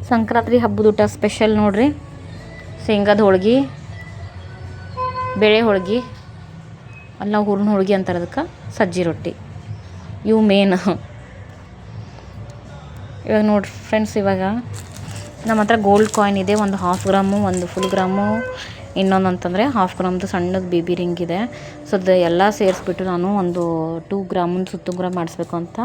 ಸಂಕ್ರಾಂತಿ ಹಬ್ಬದ ಊಟ ಸ್ಪೆಷಲ್ ನೋಡ್ರಿ. ಶೇಂಗಾದ ಹೋಳ್ಗೆ, ಬೇಳೆ ಹೋಳ್ಗೆ, ಅಲ್ಲ ಹೂರ್ಣ ಹೋಳ್ಗೆ ಅಂತಾರೆ ಅದಕ್ಕೆ, ಸಜ್ಜಿ ರೊಟ್ಟಿ, ಇವು ಮೇನ್. ಇವಾಗ ನೋಡ್ರಿ ಫ್ರೆಂಡ್ಸ್, ಇವಾಗ ನಮ್ಮ ಹತ್ರ ಗೋಲ್ಡ್ ಕಾಯಿನ್ ಇದೆ. ಒಂದು 1/2 ಗ್ರಾಮು, ಒಂದು ಫುಲ್ ಗ್ರಾಮು, ಇನ್ನೊಂದು ಅಂತಂದರೆ 1/2 ಗ್ರಾಮ್ದು ಸಣ್ಣದು ಬೇಬಿ ರಿಂಗ್ ಇದೆ. ಸೊ ಅದು ಎಲ್ಲ ಸೇರಿಸ್ಬಿಟ್ಟು ನಾನು ಒಂದು 2 ಗ್ರಾಮಿಂದು ಸುತ್ತುಂಗುರ ಮಾಡಿಸ್ಬೇಕು ಅಂತ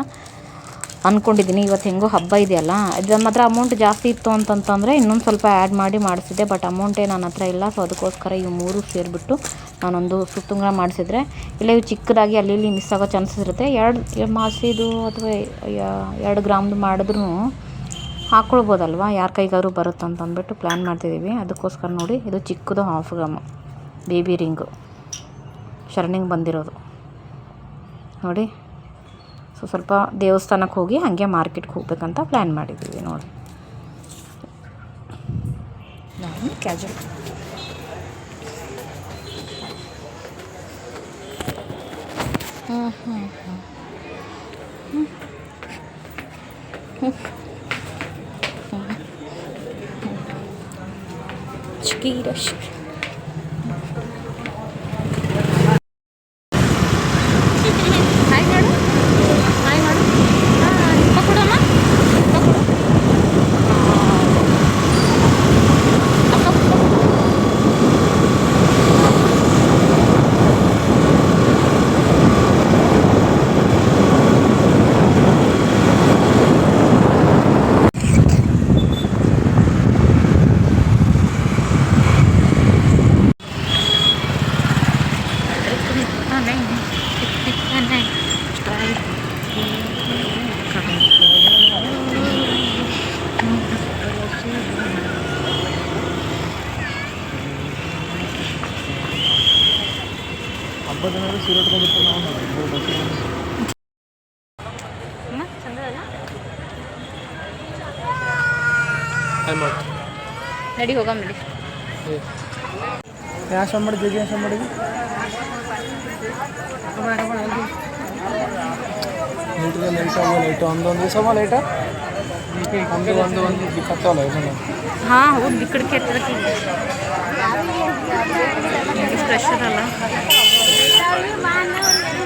ಅಂದ್ಕೊಂಡಿದ್ದೀನಿ. ಇವತ್ತು ಹೆಂಗೋ ಹಬ್ಬ ಇದೆಯಲ್ಲ, ಇದು ನಮ್ಮ ಹತ್ರ ಅಮೌಂಟ್ ಜಾಸ್ತಿ ಇತ್ತು ಅಂತಂತಂದರೆ ಇನ್ನೊಂದು ಸ್ವಲ್ಪ ಆ್ಯಡ್ ಮಾಡಿ ಮಾಡಿಸಿದ್ದೆ. ಬಟ್ ಅಮೌಂಟೇ ನನ್ನ ಹತ್ರ ಇಲ್ಲ. ಸೊ ಅದಕ್ಕೋಸ್ಕರ ಇವು 3 ಸೇರಿಬಿಟ್ಟು ನಾನೊಂದು ಸುತ್ತುಂಗುರ ಮಾಡಿಸಿದ್ರೆ, ಇಲ್ಲ ಇವು ಚಿಕ್ಕದಾಗಿ ಅಲ್ಲಿ ಇಲ್ಲಿ ಮಿಸ್ ಆಗೋ ಚಾನ್ಸಸ್ ಇರುತ್ತೆ. 2 ಮಾಸಿದು ಅಥವಾ 2 ಗ್ರಾಮ್ದು ಮಾಡಿದ್ರೂ ಹಾಕ್ಕೊಳ್ಬೋದಲ್ವ, ಯಾರ ಕೈಗಾದ್ರು ಬರುತ್ತೆ ಅಂತ ಅಂದ್ಬಿಟ್ಟು ಪ್ಲ್ಯಾನ್ ಮಾಡ್ತಿದ್ದೀವಿ. ಅದಕ್ಕೋಸ್ಕರ ನೋಡಿ, ಇದು ಚಿಕ್ಕದು 1/2 ಗ್ರಾಮು ಬೇಬಿ ರಿಂಗು ಶರಣಿಂಗ್ ಬಂದಿರೋದು ನೋಡಿ. ಸೊ ಸ್ವಲ್ಪ ದೇವಸ್ಥಾನಕ್ಕೆ ಹೋಗಿ ಹಾಗೆ ಮಾರ್ಕೆಟ್ಗೆ ಹೋಗ್ಬೇಕಂತ ಪ್ಲ್ಯಾನ್ ಮಾಡಿದ್ದೀವಿ ನೋಡಿ. ನಾನು ಕ್ಯಾಜುವಲ್ ಚಿಕ್ಕೀರಶ್ ಹಬ್ಬದ ಸೂರತ್ ಹೋಗುತ್ತೆ ನಾವು ನಡಿ ಹೋಗಮ್ ನಡಿ. ಯಾವ ಮಾಡಿ ಜಗಿ ಯಾವ ಮಾಡಿದ್ವಿ ಲೈಟು ಒಂದೊಂದು ದಿವಸ ಲೈಟಾ ಒಂದು ಕತ್ತವಲ್ಲ ಇದನ್ನು. ಹಾಂ ಹೌದು, ಬಿಕ್ಕಡಿಕೆ ಪ್ರೆಷರ್ ಅಲ್ಲ,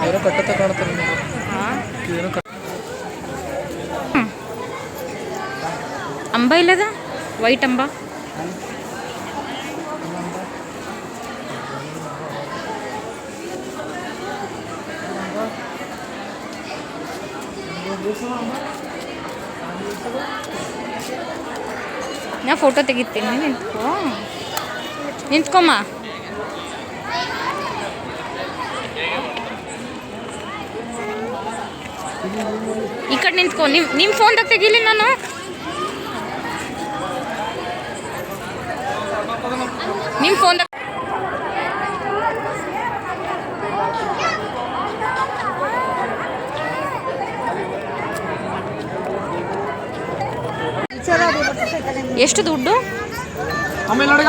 ಏನೋ ಕಟ್ಟತ್ತ ಕಾಣ್ತಾರೆ. ಏನೋ ಅಂಬ ಇಲ್ಲದ ವೈಟ್ ಅಂಬ. ನಾ ಫೋಟೋ ತೆಗಿತೀನಿ, ನಿಂತ್ಕೊಮ್ಮ. ಈ ಕಡೆ ನಿಂತ್ಕೊ. ನಿಮ್ಮ ಫೋನ್ದಾಗ ತೆಗೀಲಿ ನಾನು. ನಿಮ್ಮ ಫೋನ್ದಾಗ ಎಷ್ಟು ದುಡ್ಡು? ಆಮೇಲೆ ನೋಡು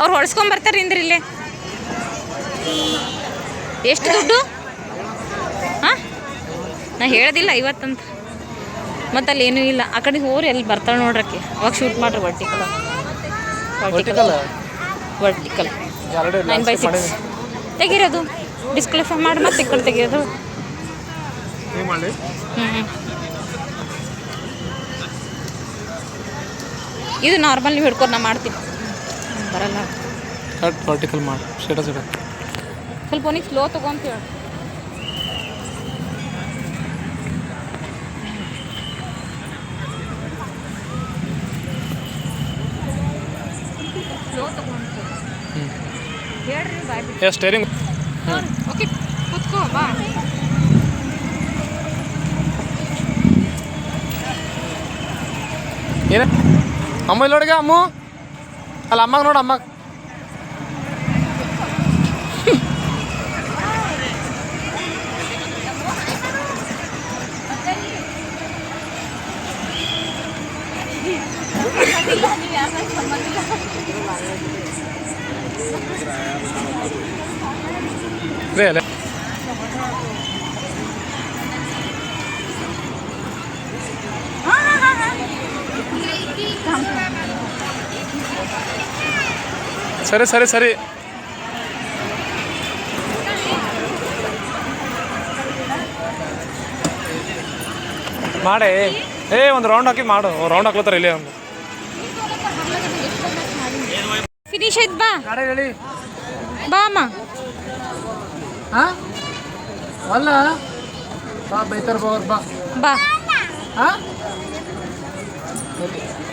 ಅವ್ರು ಹೊಳ್ಸ್ಕೊಂಬರ್ತಾರೆ ಇಂದ್ರಿ ಇಲ್ಲೇ. ಎಷ್ಟು ದುಡ್ಡು? ಹಾಂ, ನಾ ಹೇಳೋದಿಲ್ಲ 50 ಅಂತ. ಮತ್ತು ಅಲ್ಲಿ ಏನೂ ಇಲ್ಲ. ಆ ಕಡೆ ಹೋರಿ ಎಲ್ಲಿ ಬರ್ತಾಳೆ ನೋಡ್ರಕ್ಕೆ, ಅವಾಗ ಶೂಟ್ ಮಾಡ್ರಿ. ವರ್ಟಿಕಲ್ 9/6 ತೆಗಿರೋದು, ಡಿಸ್ಕ್ವಾಲಿಫೈ ಮಾಡಿ ಮತ್ತೆ ಈ ಕಡೆ ತೆಗಿಯೋದು. ಇದು ನಾರ್ಮಲ್ ನೀವು ಹಿಡ್ಕೊಂಡು ನಾ ಮಾಡ್ತೀನಿ, ಬರಲ್ಲ. ಕಟ್ ವರ್ಟಿಕಲ್ ಮಾಡಿ ಸ್ಟೇಟಸ್ ಇಡ. ಸ್ವಲ್ಪ ಅವನಿಗೆ ಸ್ಲೋ ತೊಗೊಂತೇಳಿ. ಸ್ಲೋ ತೊಗೊಂಡು ಹೇಳ್ರಿ. ಬಾಯ್ ಸ್ಟೇರಿಂಗ್ ಓಕೆ, ಕೂತ್ಕೋ ಬಾ. ಏನ ಅಮ್ಮ ಇಲ್ಲಿ ನೋಡಿಗ ಅಮ್ಮ ಅಲ್ಲ ಅಮ್ಮಗೆ ನೋಡು ಅಮ್ಮ. ಅಲ್ಲೇ ಸರಿ ಸರಿ ಸರಿ ಮಾಡಿ ಒಂದು ರೌಂಡ್ ಹಾಕಿ ಮಾಡು ರೌಂಡ್ ಹಾಕ್ಲತ್ತಾರ ಇಲ್ಲೇ ಒಂದು ಫಿನಿಶ್ ಆಯ್ತು ಬಾ ಗಾಡಿ ಹೇಳಿ ಬಾ ಅಮ್ಮ ಹಾಂ ಅಲ್ಲ ಬಾ ಬೈತಾರ ಬಾ ಬಾ ಹಾಂ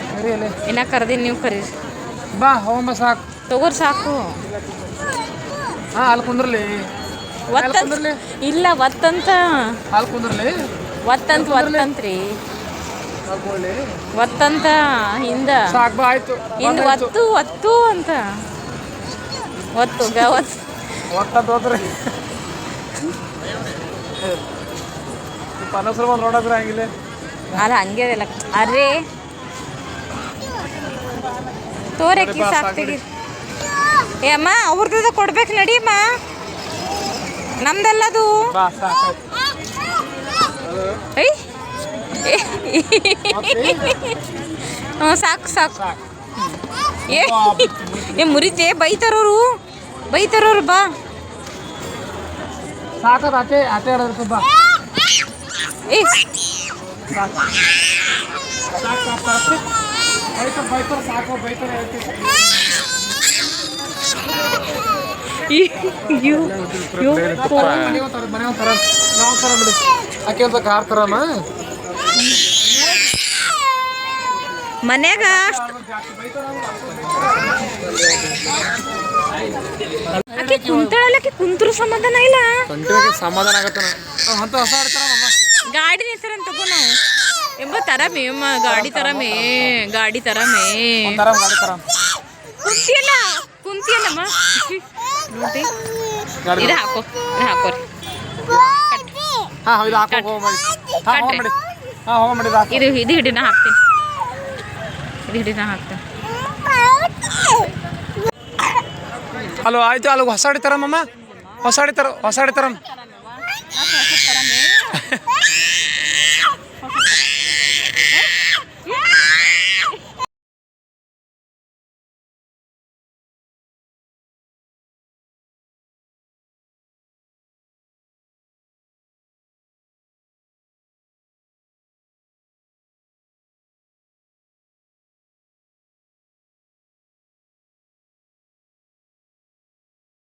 ಸರಿ ಅಲ್ಲೇ ಇನ್ನ ಕರ್ದೀನಿ ನೀವು ಕರೀರಿ ಬಾ ಹೋಗಮ್ಮ ಸಾಕು ತಗೋರ್ ಸಾಕು ಹಾಂ ಅಲ್ಲಿ ಕುಂದ್ರಲಿ ಕುಂದ್ರಲಿ ಇಲ್ಲ ಒತ್ತಂತ ಅಲ್ಲಿ ಕುಂದ್ರಲಿ ಒತ್ತಂತ್ರಿ ಹಾಕೊಳ್ಳಿ ಒತ್ತಂತ ಹಿಂದ ಸಾಕು ಬಾ ಆಯ್ತು ಹಿಂದ ಒತ್ತು ಅಂತ ಒತ್ತು ಒತ್ತದ್ದು ಹೋದ್ರಿ ಪನಸರು ಒಂದು ನೋಡಿದ್ರೆ ಹಂಗಿಲ್ಲ ಅಲ್ಲ ಹಂಗೆ ಅದೆಲ್ಲ ಅರೇ ತೋರಕ್ಕಿ ಸಾಕು ತೆಗಿ ಏ ಅಮ್ಮ ಅವ್ರದ್ದು ಕೊಡ್ಬೇಕು ನಡಿಯಮ್ಮ ನಮ್ದೆಲ್ಲದು ಬಾ ಸಾಕು ಐ ಹ್ಞೂ ಸಾಕು ಸಾಕು ಏ ಮುರಿತೆ ಬೈತಾರೋರು ಬಾ ಸಾಕದ ಆಟೆ ಆಡೋದ್ರ ಬಾ ಏ ಬೈತಾರ ಸಾಕು ಬೈತಾರ ಹೇಳ್ತೀವಿ ಮನೆ ಒಂಥರ ನಾವು ತರ ಬಿಡಿ ಆಕೆ ಅಂತ ಕಾರ್ ತರಮ್ಮ ಮನ್ಯಾಗ ಆಕೆ ಕುಂತಳಕ್ಕೆ ಕುಂತ್ರು ಸಮಾಧಾನ ಇಲ್ಲ ಸಮಾಧಾನ ಆಗತ್ತ ಅಂತ ಹೊಸ ಆಡ್ತಾರಮ್ಮ ಗಾಡಿ ನಿಂತಾರಂತ ತಗೋ ನಾವು ಎಂಬ ತರಮೇ ಅಮ್ಮ ಗಾಡಿ ತರಮೇ ಗಾಡಿ ತರ ಕುಂತಿಯಲ್ಲಮ್ಮ ನೋಡಿ ಇದು ಹಾಕೋರಿ ಹಾಂ ಇದು ಹಾಕೋ ಹೋಗ ಮಾಡಿ ಹಾಂ ಹೋಗ ಮಾಡಿ ಇದು ಹಿಡಿನ ಹಾಕ್ತೀನಿ ಅಲ್ಲೋ ಆಯ್ತು ಅಲ್ಲಿ ಹೊಸ ಆಡಿತಾರಮ್ಮ ಹೊಸ ಆಡಿತಾರ